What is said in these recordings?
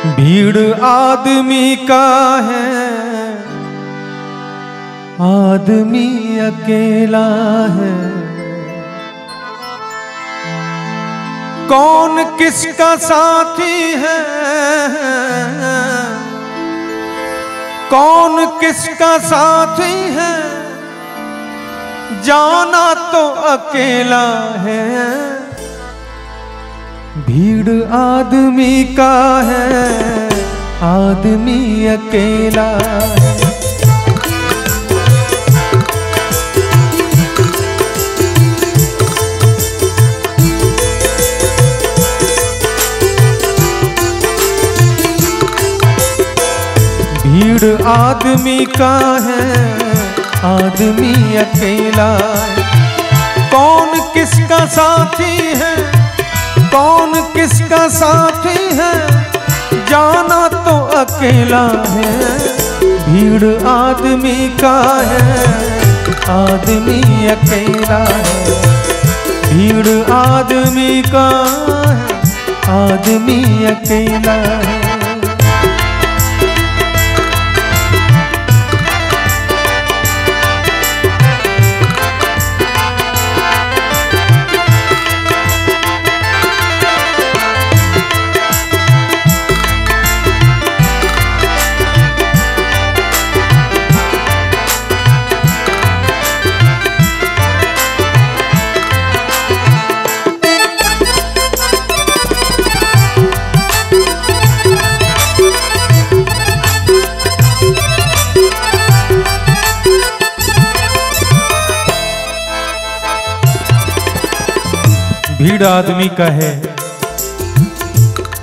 भीड़ आदमी का है, आदमी अकेला है। कौन किसका साथी है, कौन किसका साथी है, जाना तो अकेला है। भीड़ आदमी का है, आदमी अकेला है। भीड़ आदमी का है, आदमी अकेला है। कौन किसका साथी है, कौन किसका साथी है, जाना तो अकेला है। भीड़ आदमी का है, आदमी अकेला है। भीड़ आदमी का है, आदमी अकेला है। भीड़ आदमी का है,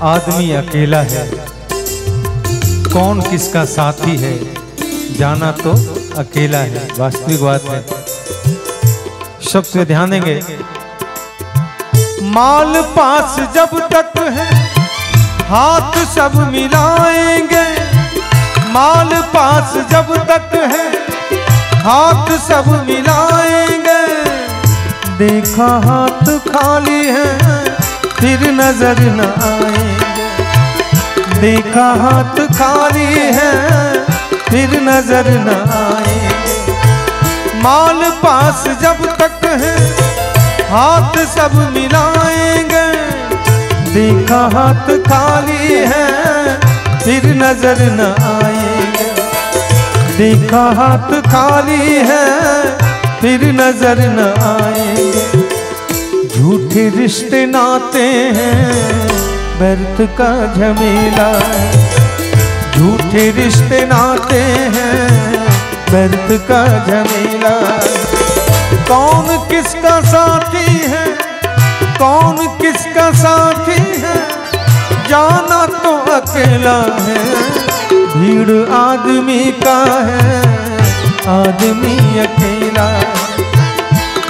आदमी अकेला है। कौन किसका साथी है, जाना तो अकेला है। वास्तविक बात है। शब्द से ध्यान देंगे। माल पास जब तक है, हाथ सब मिलाएंगे। माल पास जब तक है, हाथ सब मिलाएंगे। देखा हाथ खाली है, फिर नजर न आएंगे। देखा हाथ खाली है, फिर नजर न आएंगे। माल पास जब तक है, हाथ सब मिलाएंगे। देखा हाथ खाली है, फिर नजर न आएंगे। देखा हाथ खाली है, फिर नजर न आएंगे। झूठे रिश्ते नाते हैं, व्यर्थ का झमेला है। झूठे रिश्ते नाते हैं, व्यर्थ का झमेला है। कौन किसका साथी है, कौन किसका साथी है, जाना तो अकेला है। भीड़ आदमी का है, आदमी अकेला है।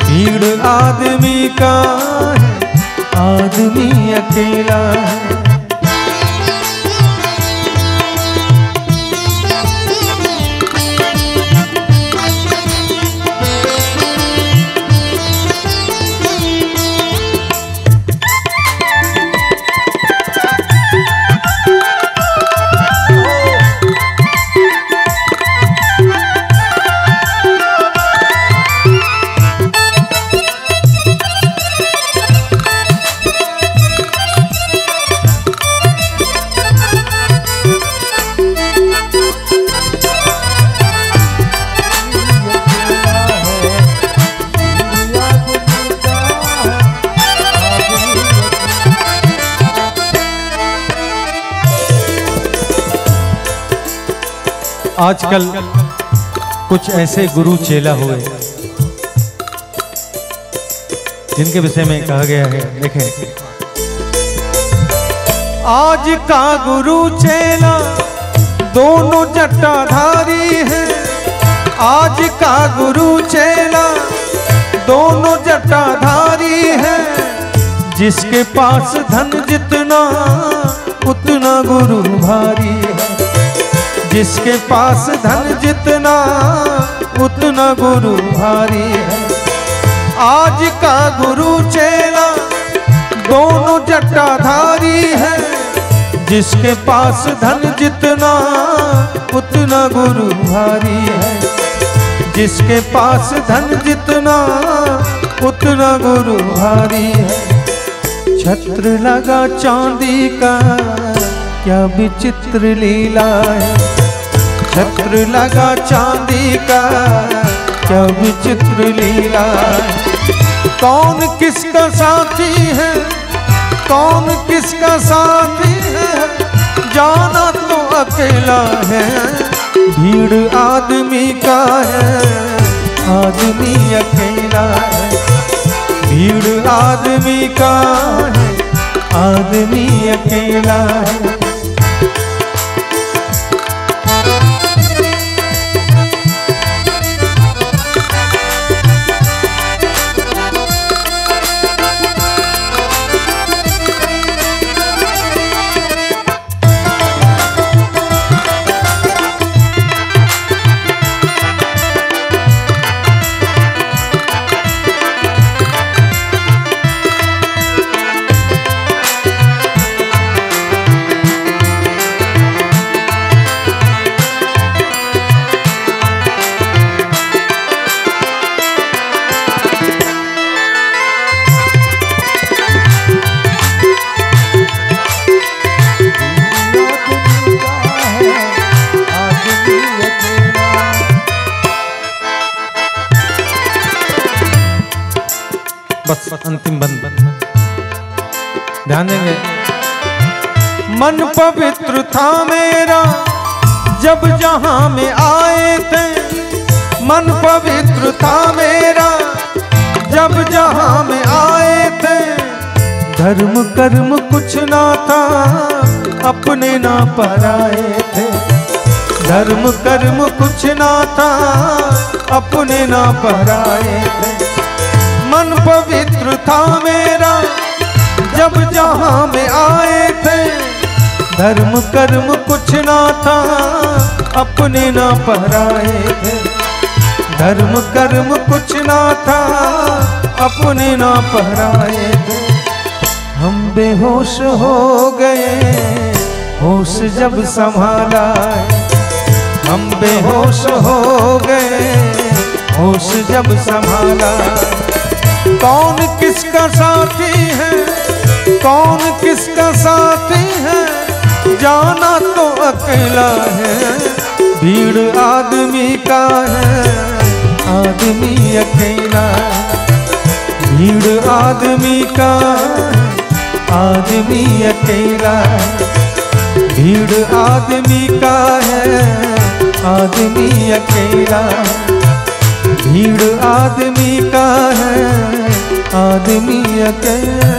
भीड़ आदमी का है, आदमी अकेला है। आजकल कुछ ऐसे गुरु चेला हुए जिनके विषय में कहा गया है। देखें, आज का गुरु चेला दोनों जटाधारी है। आज का गुरु चेला दोनों जटाधारी है। जिसके पास धन जितना, उतना गुरु भारी है। जिसके पास धन जितना, उतना गुरु भारी है। आज का गुरु चेला दोनों जटाधारी है। जिसके पास धन जितना उतना गुरु भारी है। जिसके पास धन जितना उतना गुरु भारी है। छत्र लगा चांदी का क्या विचित्र लीला है। छत्र लगा चांदी का क्या विचित्र लीला है। कौन किसका साथी है, कौन किसका साथी है, जाना तो अकेला है। भीड़ आदमी का है, आदमी अकेला है। भीड़ आदमी का है, आदमी अकेला है। बस अंतिम बंद ध्यान देंगे। मन पवित्र था मेरा जब जहां में आए थे। मन पवित्र था मेरा जब जहां में आए थे। धर्म कर्म कुछ ना था अपने ना पराए थे। धर्म कर्म कुछ ना था अपने ना पराए थे। मन पवित्र था मेरा जब जहां में आए थे। धर्म कर्म कुछ ना था अपने ना पराए थे। धर्म कर्म कुछ ना था अपने ना पराए थे। हम बेहोश हो गए होश जब संभाला। हम बेहोश हो गए होश जब संभाला। कौन किसका साथी है, कौन किसका साथी है, जाना तो अकेला है। भीड़ आदमी का है, आदमी अकेला। भीड़ आदमी का है, आदमी अकेला। भीड़ आदमी का है, आदमी अकेला। भीड़ आदमी का है, आदमी अकेला।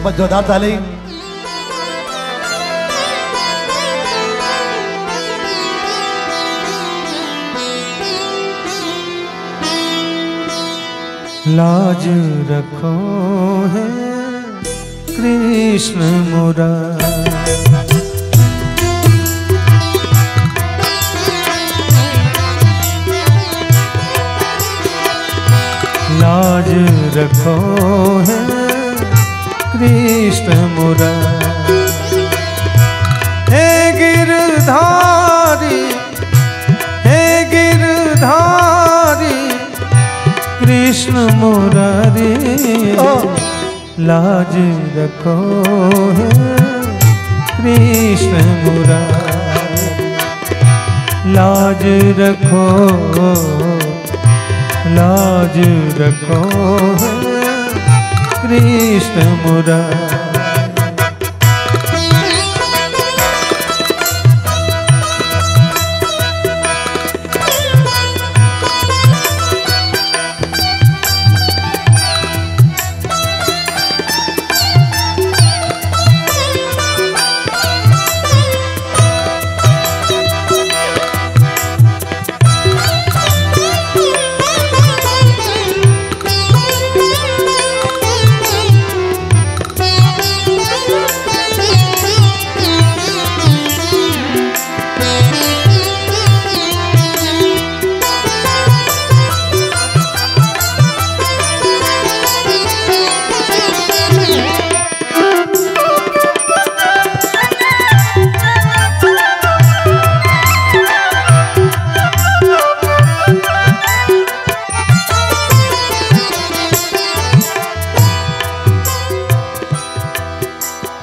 बस जोरदार ताली। लाज रखो है कृष्ण मुरारी। लाज रखो है कृष्ण मुरारी। हे गिरधारी, हे गिरधारी कृष्ण मुरारी। लाज रखो है कृष्ण मुरारी। लाज रखो, लाज रखो है कृष्ण मुरारी।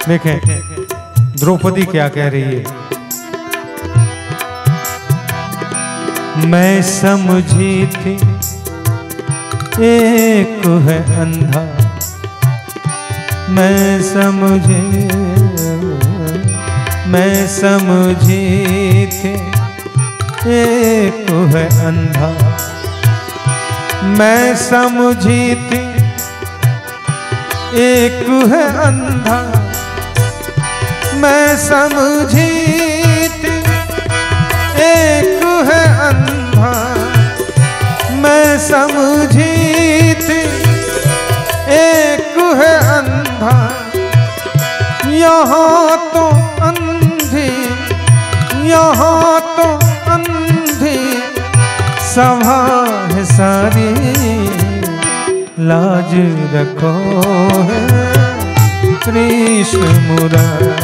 देखें द्रौपदी क्या कह रही है। मैं समझी थी एक है अंधा, मैं समझी थी एक है अंधा, मैं समझी थी एक है अंधा, मैं समझी थी एक है अंधा, मैं समझी थी एक है अंधा, यहाँ तो अंधी, यहाँ तो अंधी सभा है सारी, लाज रखो है कृष्ण मुरारी।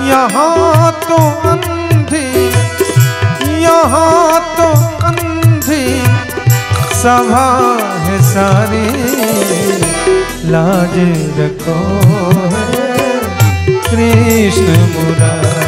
यहाँ तो अंधी, यहाँ तो अंधी सभा है सारी, लाज रखो है कृष्ण मुरारी।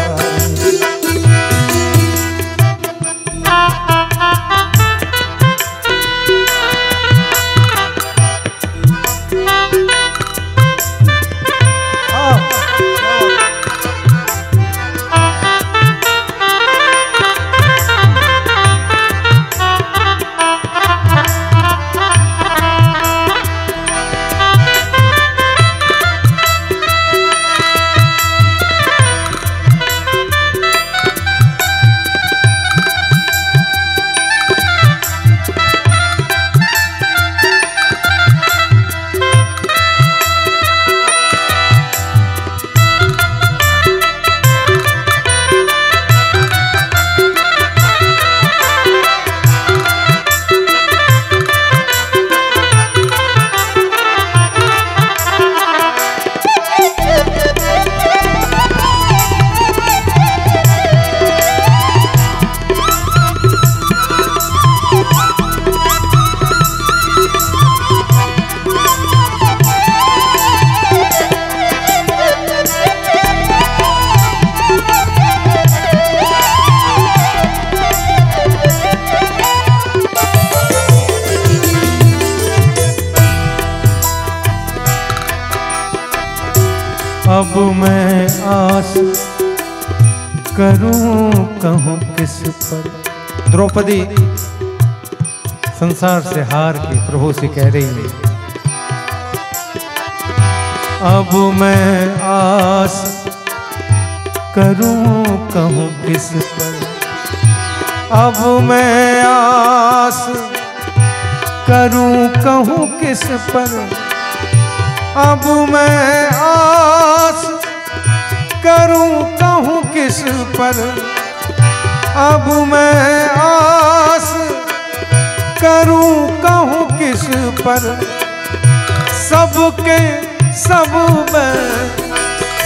अब मैं आस करूं कहूं किस पर। द्रौपदी संसार से हार के प्रभु से कह रही है, अब मैं आस करूं कहूं किस पर, अब मैं आस करूं कहूं किस पर, अब मैं आस करूं कहूं किस पर, अब मैं आस करूं कहूं किस पर, सबके सब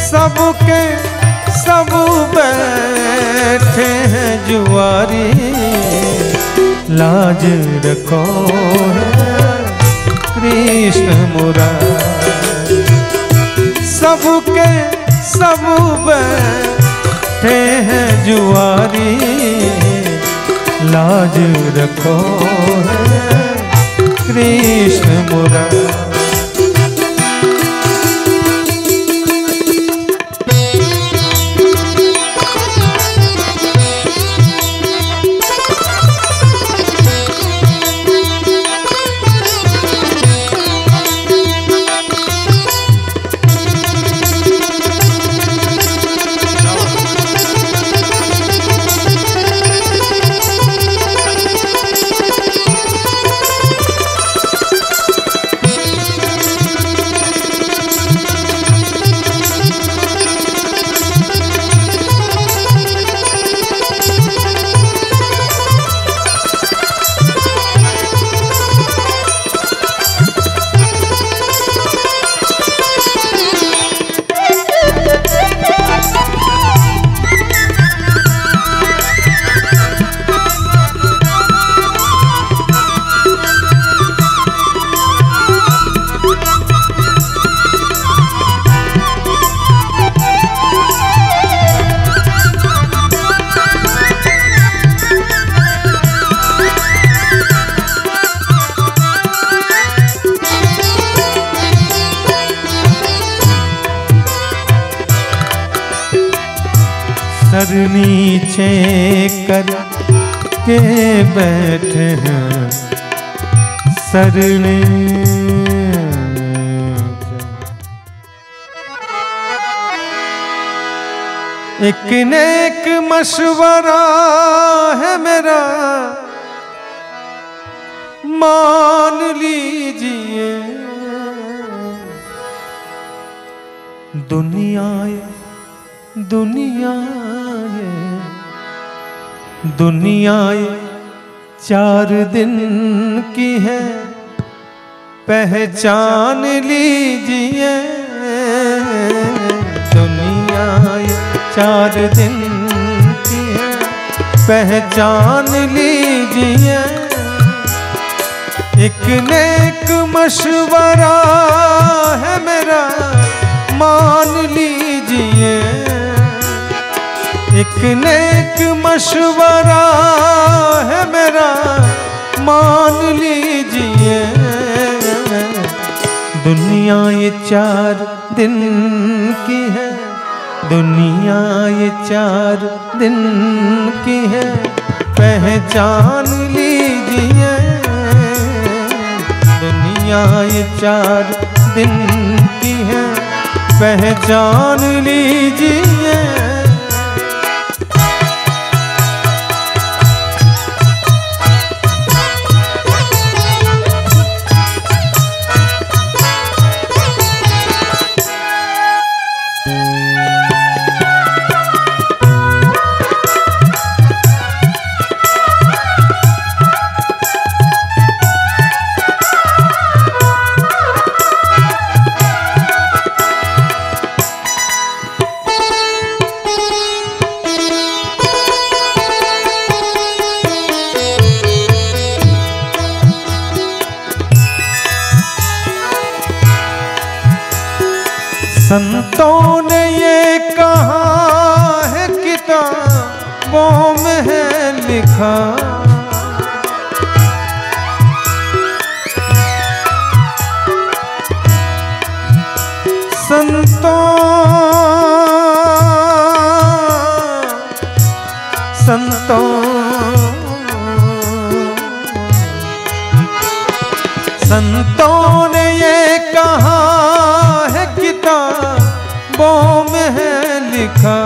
सबके सब बैठे हैं जुआरी, लाज रखो कृष्ण मुरारी। सबके सब बैठे हैं जुआरी, लाज रखो कृष्ण मुरारी। सर नीचे कर के बैठे हैं सर एक नेक मशवरा है मेरा मान लीजिए। दुनिया 4 दिन की है पहचान लीजिए। दुनिया 4 दिन की है पहचान लीजिए। एक नेक मशवरा है मेरा मान लीजिए। एक नेक मशवरा है मेरा मान लीजिए। दुनिया 4 दिन की है, दुनिया 4 दिन की है पहचान लीजिए। दुनिया 4 दिन की है पहचान लीजिए। संतों ने ये कहा है किताबों में है लिखा। संतों ने ये कहा है किताबों में है लिखा।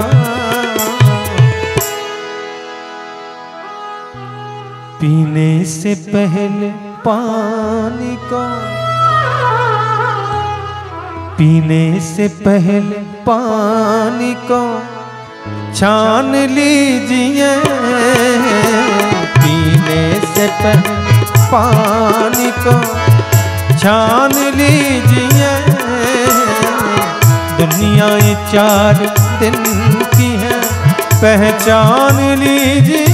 पीने से पहले पानी को, पीने से पहले पानी को छान लीजिए। पीने से पहले पानी को छान लीजिए। दुनिया 4 दिन की है पहचान लीजिए।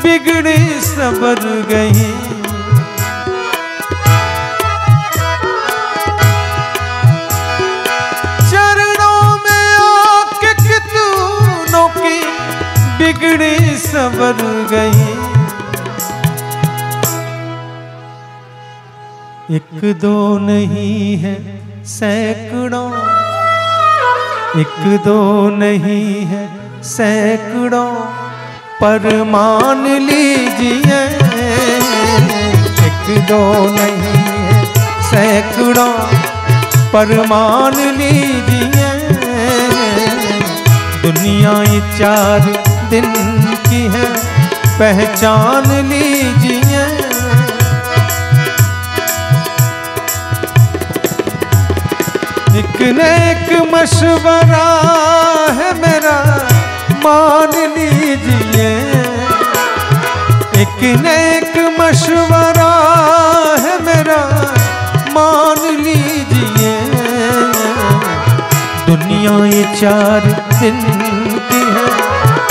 बिगड़ी सबर गई। चरणों में आके कितनों की बिगड़ी सबर गई। एक दो नहीं है सैकड़ों, एक दो नहीं है सैकड़ों पर मान लीजिए। एक दो नहीं है सैकड़ों पर मान लीजिए। दुनिया 4 दिन की है पहचान लीजिए। नेक मशवरा है मेरा, मान लीजिए। एक नेक मशवरा है मेरा, मान लीजिए। दुनिया ये 4 दिन की है,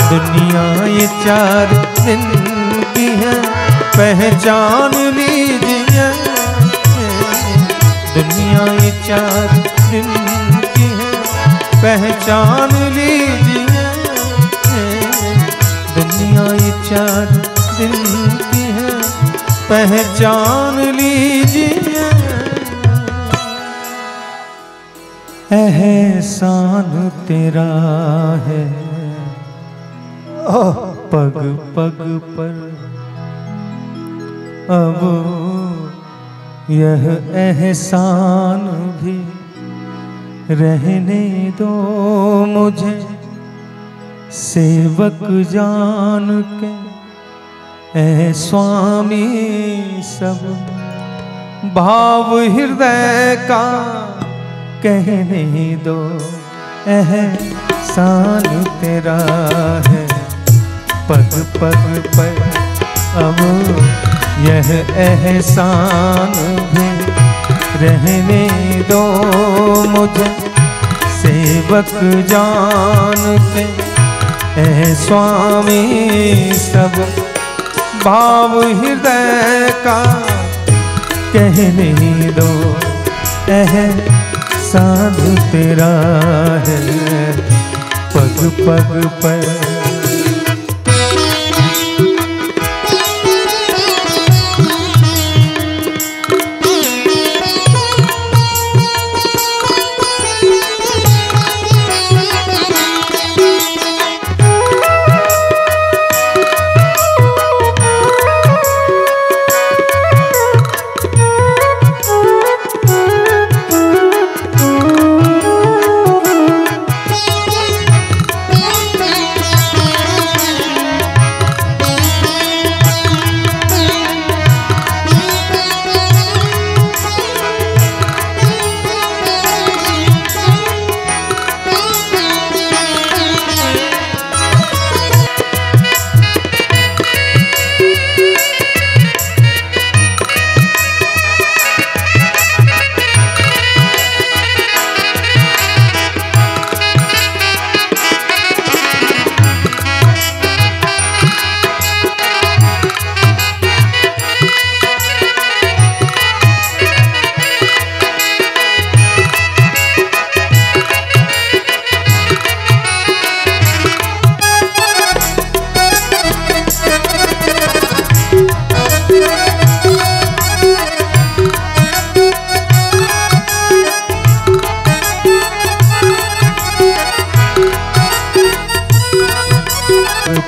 दुनिया ये 4 दिन की है, पहचान लीजिए। दुनिया ये 4 दिन की है, पहचान लीजिए। दुनिया ये 4 दिन की है, पहचान लीजिए। एहसान तेरा है पग पग पर, अब यह एहसान भी रहने दो मुझे। सेवक जान के ऐ स्वामी सब भाव हृदय का कहने दो। एहसान तेरा है पग पग पर, अब यह एहसान भी रहने दो मुझे। सेवक जान के ऐ स्वामी सब भाव हृदय का कहने दो। एहसान तेरा है पग पग पर।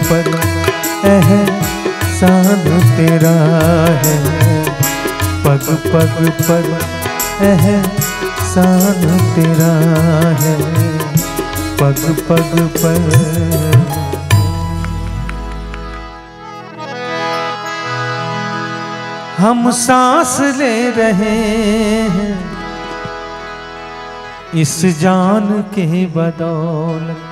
पर एहसान तेरा है पग पग पर। एहसान तेरा है पग पग पर। हम सांस ले रहे हैं इस जान के बदौलत।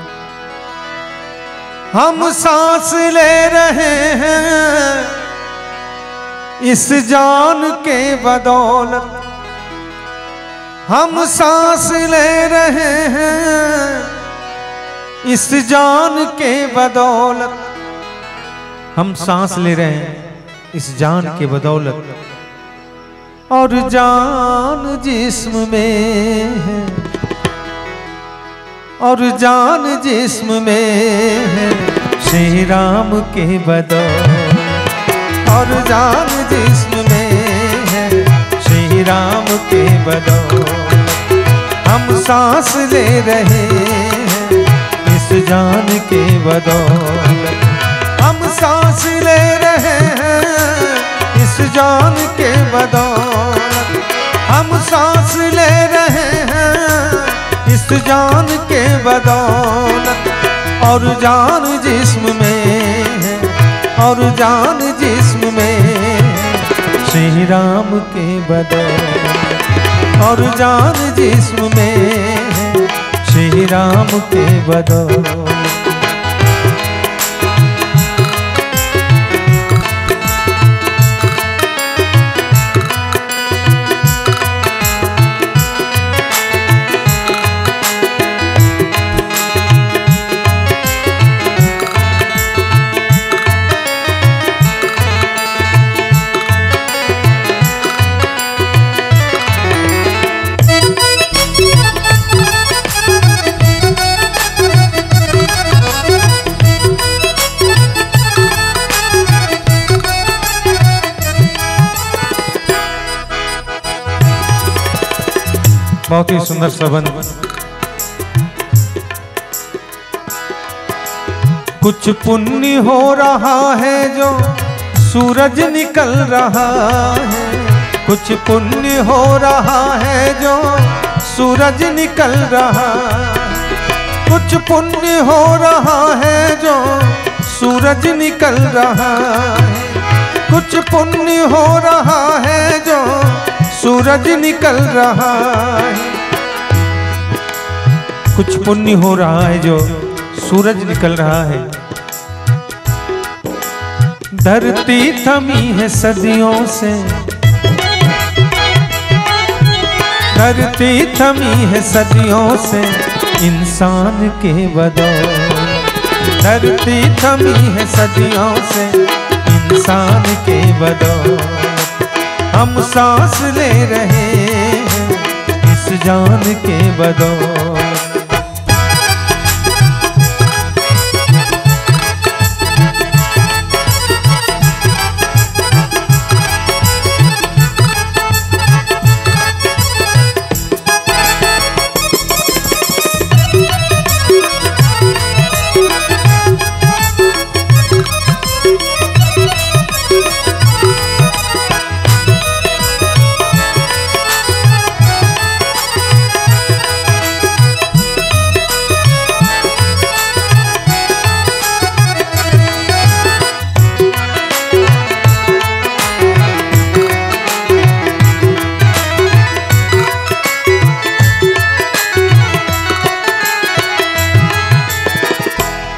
हम सांस ले रहे हैं इस जान के बदौलत। हम सांस ले रहे हैं इस जान के बदौलत। हम सांस ले रहे हैं इस जान के बदौलत। और जान जिस्म में है, और जान जिस्म में है श्री राम के बदौलत। और जान जिस्म में है श्री राम के बदौलत। हम सांस ले रहे हैं इस जान के बदौलत। हम सांस ले रहे हैं इस जान के बदौलत। हम सांस ले रहे हैं इस जान के बदौलत। और जान जिस्म में है, और जान जिस्म में है श्री राम के बदौलत। और जान जिस्म में श्री राम के बदौलत। बहुत ही सुंदर संबंध। कुछ पुण्य हो रहा है जो सूरज निकल रहा है, कुछ पुण्य हो रहा है जो सूरज निकल रहा, कुछ पुण्य हो रहा है जो सूरज निकल रहा है, कुछ पुण्य हो रहा है जो सूरज निकल रहा है। कुछ पुण्य हो रहा है जो सूरज निकल रहा है। धरती थमी है सदियों से, धरती थमी है सदियों से इंसान के बदौलत। धरती थमी है सदियों से इंसान के बदौलत। हम सांस ले रहे हैं इस जान के बदौलत।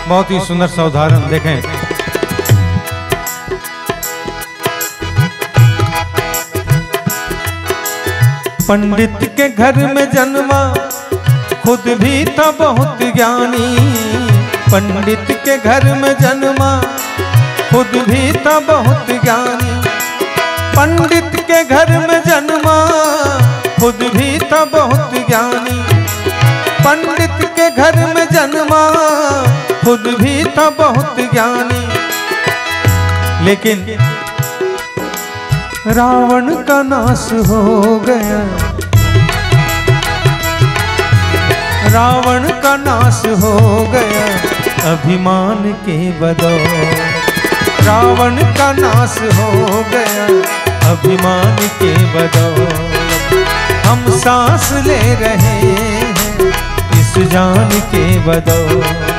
बहुत ही सुंदर सा उदाहरण देखें। पंडित के घर में जन्मा खुद भी था बहुत ज्ञानी, पंडित के घर में जन्मा खुद भी था बहुत ज्ञानी, पंडित के घर में जन्मा खुद भी था बहुत ज्ञानी, पंडित के घर में जन्मा खुद भी था बहुत ज्ञानी। लेकिन रावण का नाश हो गया, रावण का नाश हो गया अभिमान के बदौलत। रावण का नाश हो गया अभिमान के बदौलत। हम सांस ले रहे हैं इस जान के बदौलत।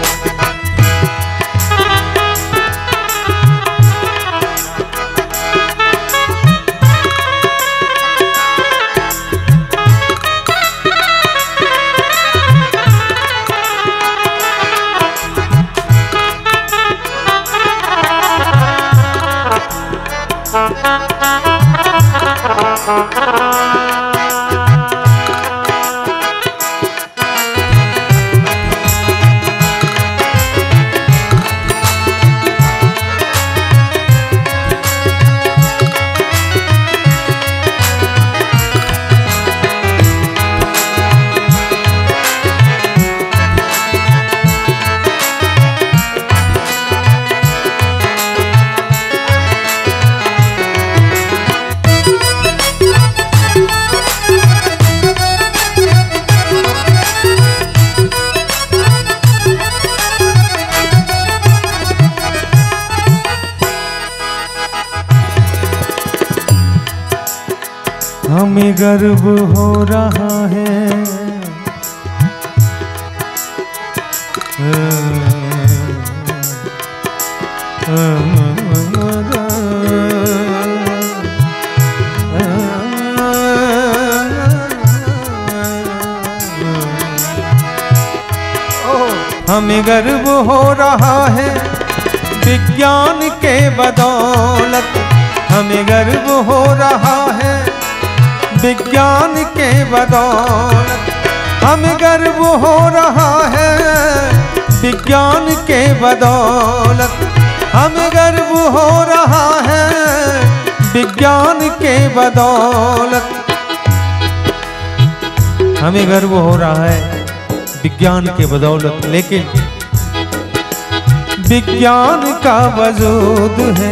हमें गर्व हो रहा है गर्व हो रहा है विज्ञान के बदौलत, हमें गर्व हो रहा है विज्ञान के बदौलत, हमें गर्व हो रहा है विज्ञान के बदौलत, हमें गर्व हो रहा है विज्ञान के बदौलत, हमें गर्व हो रहा है विज्ञान के बदौलत। लेकिन विज्ञान का वजूद है,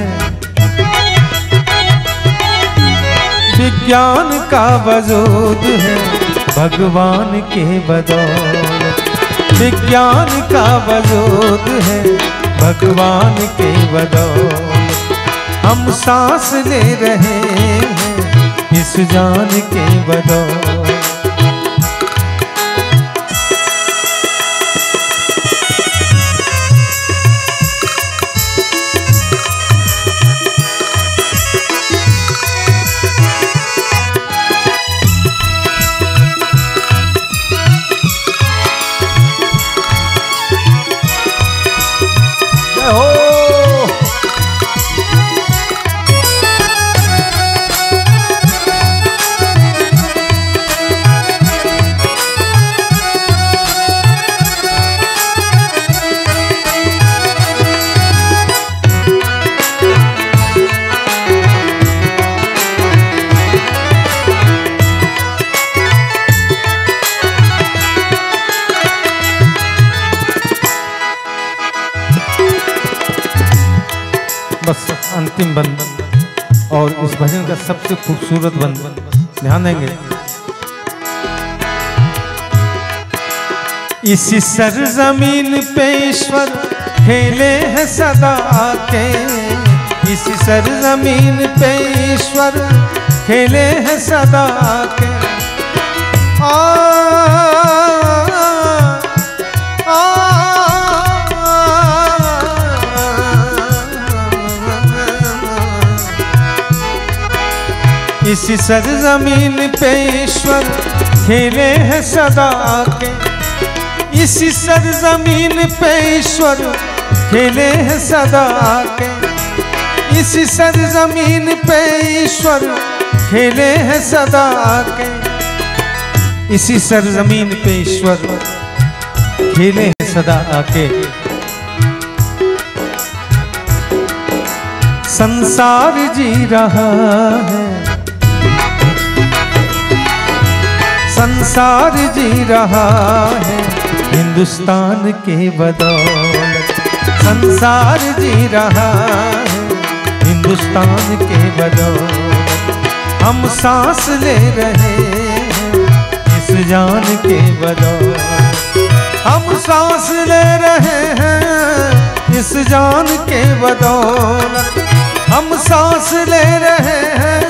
विज्ञान का वजूद है भगवान के बदौलत, विज्ञान का वजूद है भगवान के बदौलत। हम सांस ले रहे हैं इस जान के बदौलत। बस अंतिम बंद और इस भजन का सबसे खूबसूरत बंद, ध्यान देंगे। इसी सरजमीन पे ईश्वर खेले हैं सदा आके, इसी सरजमीन पे ईश्वर खेले हैं सदा आके। इसी सरजमीन पे ईश्वर खेले हैं सदा आके, इसी सरजमीन पे ईश्वर खेले हैं सदा आके, इसी सरजमीन पे ईश्वर खेले हैं सदा आके, इसी सरजमीन पे ईश्वर खेले हैं सदा आके। संसार जी रहा है, संसार जी रहा है हिंदुस्तान के बदौलत, संसार जी रहा है हिंदुस्तान के बदौलत। हम सांस ले रहे हैं इस जान के बदौलत, हम सांस ले रहे हैं इस जान के बदौलत, हम सांस ले रहे हैं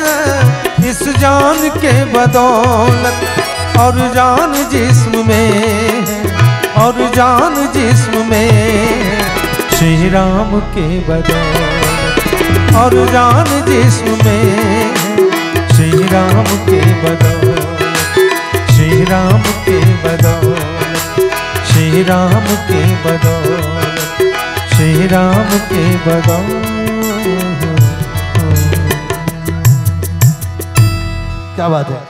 इस जान के बदौलत। और जान जिस्म में है, और जान जिस्म में है श्री राम के बदौलत, और जान जिस्म में है श्री राम के बदौलत, श्री राम के बदौलत, श्री राम के बदौलत, श्री राम के बदौलत। क्या बात है।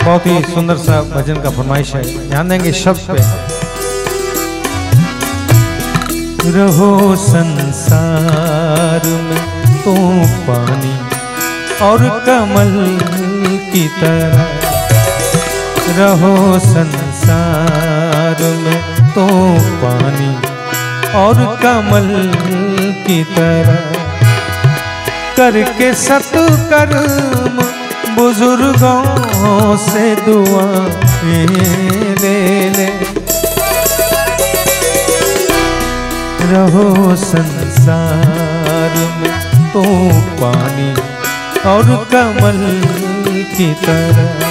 बहुत ही सुंदर सा भजन का फरमाइश है, ध्यान देंगे शब्द पे। रहो संसार में तो पानी और कमल की तरह, रहो संसार में तो पानी और कमल की तरह, करके सत्कर्म बुजुर्गों से दुआ ले ले। रहो संसार में तो पानी और कमल की तरह।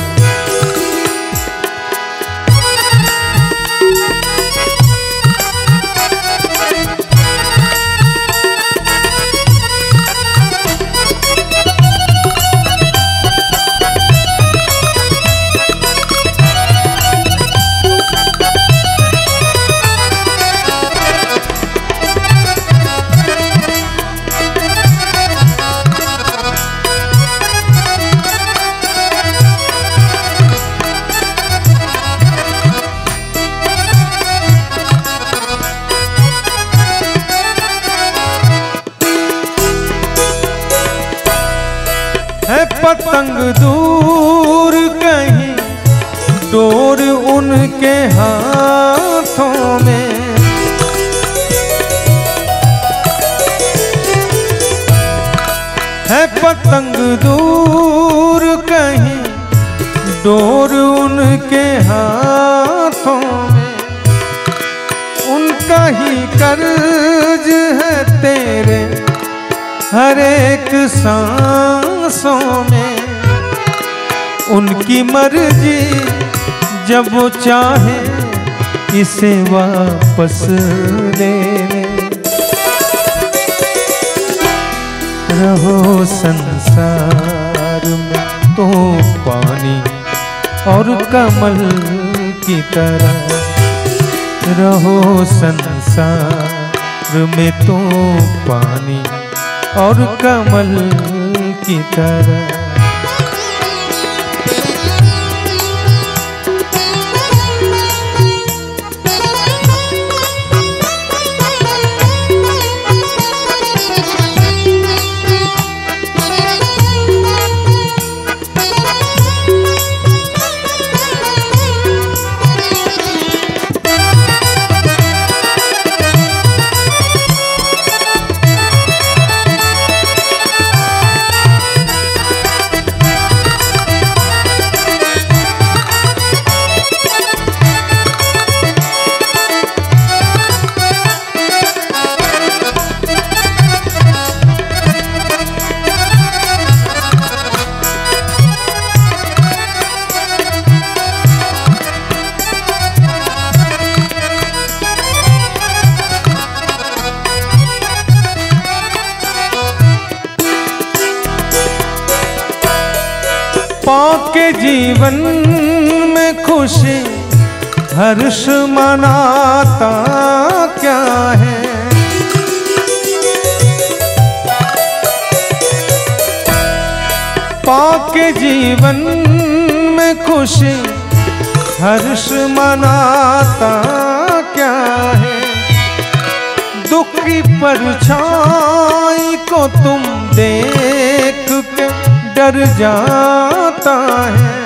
है पतंग दूर कहीं डोर उनके हाथों में, है पतंग दूर कहीं डोर उनके हाथों में। उनका ही कर्ज है तेरे हर एक सांसों में। उनकी मर्जी जब वो चाहे इसे वापस ले ले। रहो संसार में तो पानी और कमल की तरह। रहो संसार में तो पानी और कमल की तरह। पाके जीवन में खुशी हर्ष मनाता क्या है। पाके जीवन में खुशी हर्ष मनाता क्या है। दुख की परछाई को तुम देख के डर जाता है।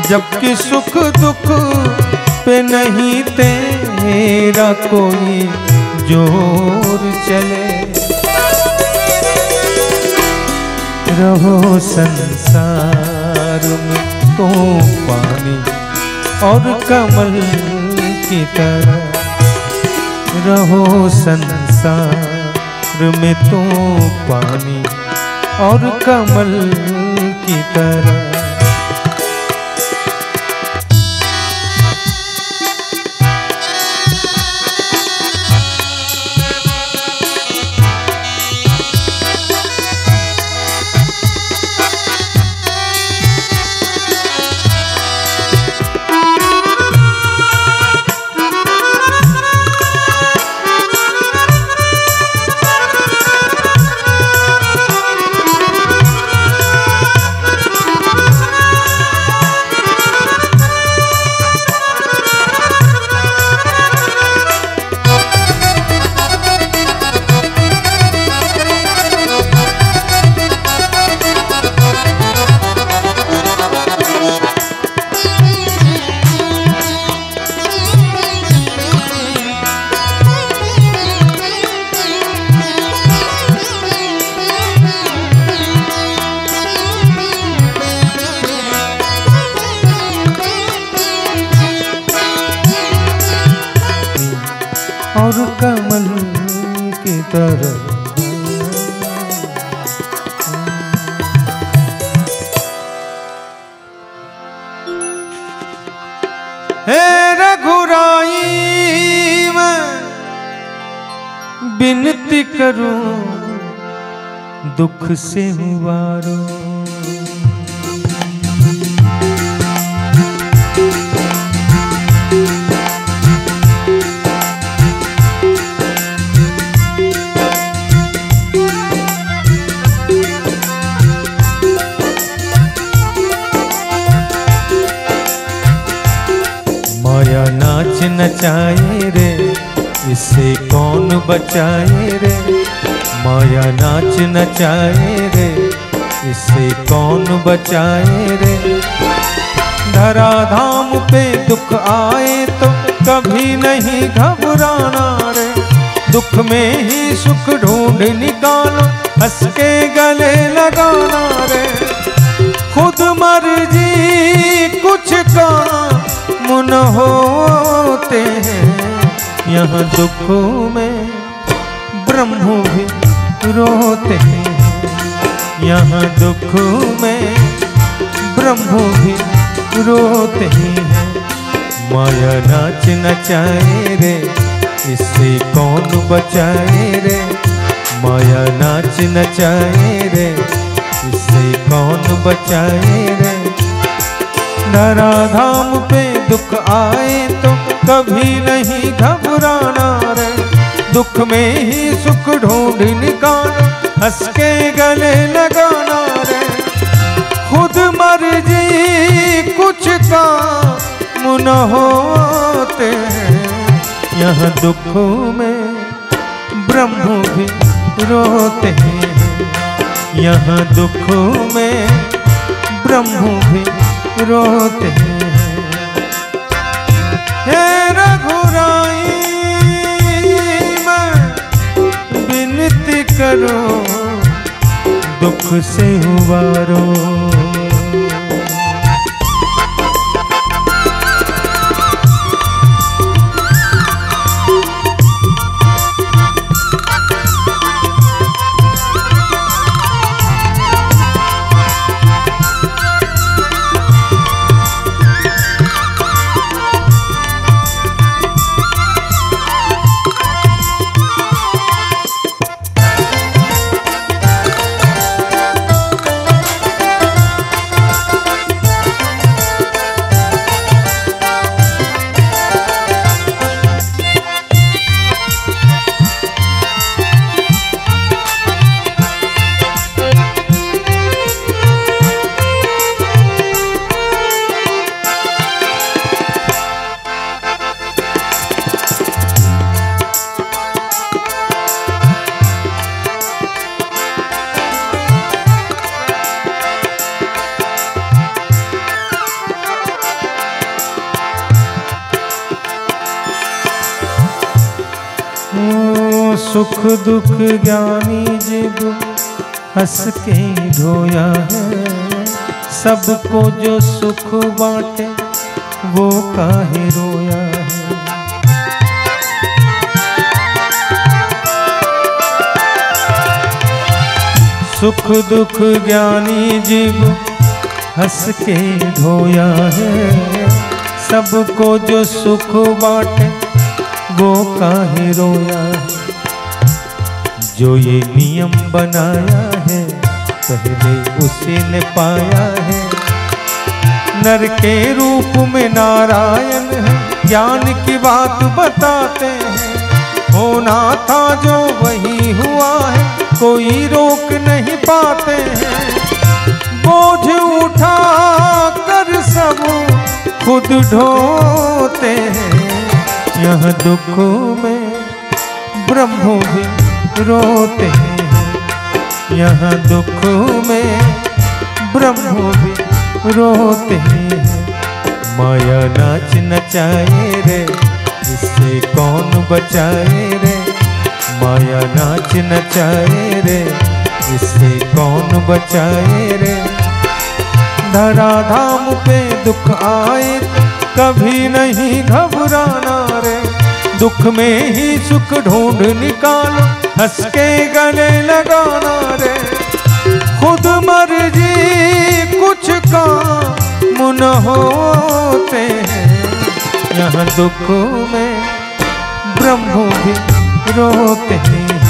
जबकि सुख दुख पे नहीं तेरा कोई जोर चले। रहो संसार में तो पानी और कमल की तरह। रहो संसार में तो पानी और कमल की तरह। बिनती करूं दुख से उबारो। माया नाच नचाए रे, इससे कौन बचाए रे। माया नाच नचाए रे, इससे कौन बचाए रे। धरा धाम पे दुख आए तो कभी नहीं घबराना रे। दुख में ही सुख ढूंढ निकालो, हंस के गले लगाना रे। खुद मर्जी कुछ काम न होते हैं, यहाँ दुखों में ब्रह्म भी रोते हैं। यहाँ दुखों में ब्रह्म भी रोते हैं। माया नाच नचाए रे, इससे कौन बचाए रे। माया नाच नचाए रे, इससे कौन बचाए रे। धरा धाम पे दुख आए तो कभी नहीं घबराना रे। दुख में ही सुख ढूंढ निकालो, हंस के गले लगाना रे। खुद मर्जी कुछ काम न होते हैं, यहाँ दुखों में ब्रह्म भी रोते हैं। यहाँ दुखों में ब्रह्म भी रोते हैं। हे रघुराई मैं विनती करो, दुख से उबारो। सुख दुख ज्ञानी जीव हंस के ढोया है। सबको जो सुख बांटे वो काहे रोया है। सुख दुख ज्ञानी जीव हंस के ढोया है। सबको जो सुख बांटे वो काहे रोया है। जो ये नियम बनाया है पहले उसी ने पाया है। नर के रूप में नारायण है, ज्ञान की बात बताते हैं। होना था जो वही हुआ है, कोई रोक नहीं पाते हैं। बोझ उठा कर सब खुद ढोते हैं। यह दुखों में ब्रह्म भी रोते हैं। यहाँ दुखों में ब्रह्म भी रोते हैं। माया नाच नचाए रे, इससे कौन बचाए रे। माया नाच नचाए रे, इससे कौन बचाए रे। धरा धाम पे दुख आए कभी नहीं घबराना रे। दुख में ही सुख ढूंढ निकालो, हंस के गले लगाना रे। खुद मर्जी कुछ काम न होते हैं। यहाँ दुखों में ब्रह्म भी रोते हैं।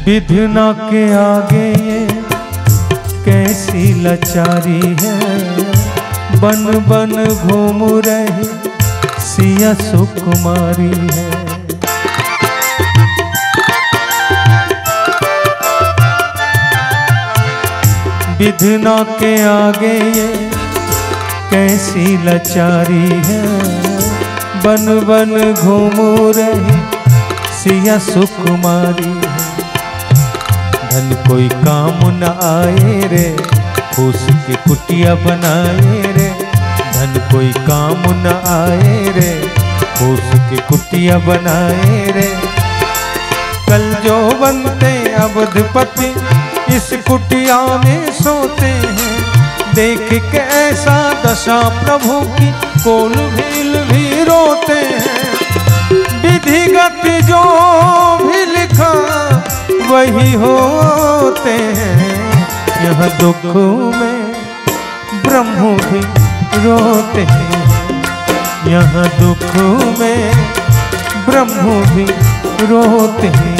विधना के आगे ये कैसी लाचारी है, बन बन घूम रहे सिया सुकुमारी है। विधना के आगे ये कैसी लाचारी है, बन बन घूम रहे सिया सुकुमारी है। धन कोई काम न आए रे, फूस की कुटिया बनाए रे। धन कोई काम न आए रे, फूस की कुटिया बनाए रे। कल जो बनते अवधपति इस कुटिया में सोते हैं। देख के ऐसा दशा प्रभु की कोल भील भी रोते हैं। विधिगत जो भी लिखा वही होते हैं। यह दुख में ब्रह्म भी रोते हैं। यह दुख में ब्रह्म भी रोते हैं।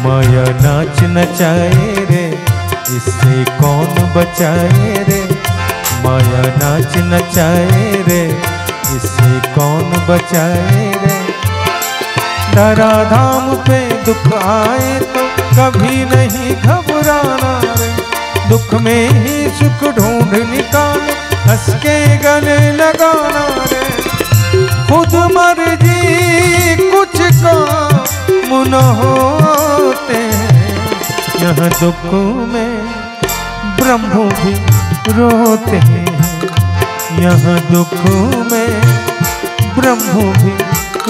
माया नाच नचाए रे, इससे कौन बचाए रे। माया नाच नचाए रे, इससे कौन बचाए रे। धराधाम पे दुख आए तो कभी नहीं घबराना रे। दुख में ही सुख ढूंढ निकाल, हंस के गले लगाना रे। खुद मर्जी कुछ काम न होते हैं। यह दुख में ब्रह्म भी रोते हैं। यह दुख में ब्रह्म भी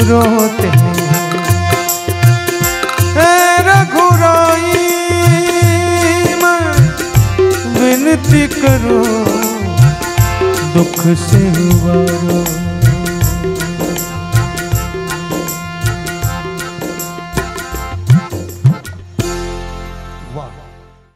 रोते हैं। रघुराई मैं विनती करो, दुख से उबारो।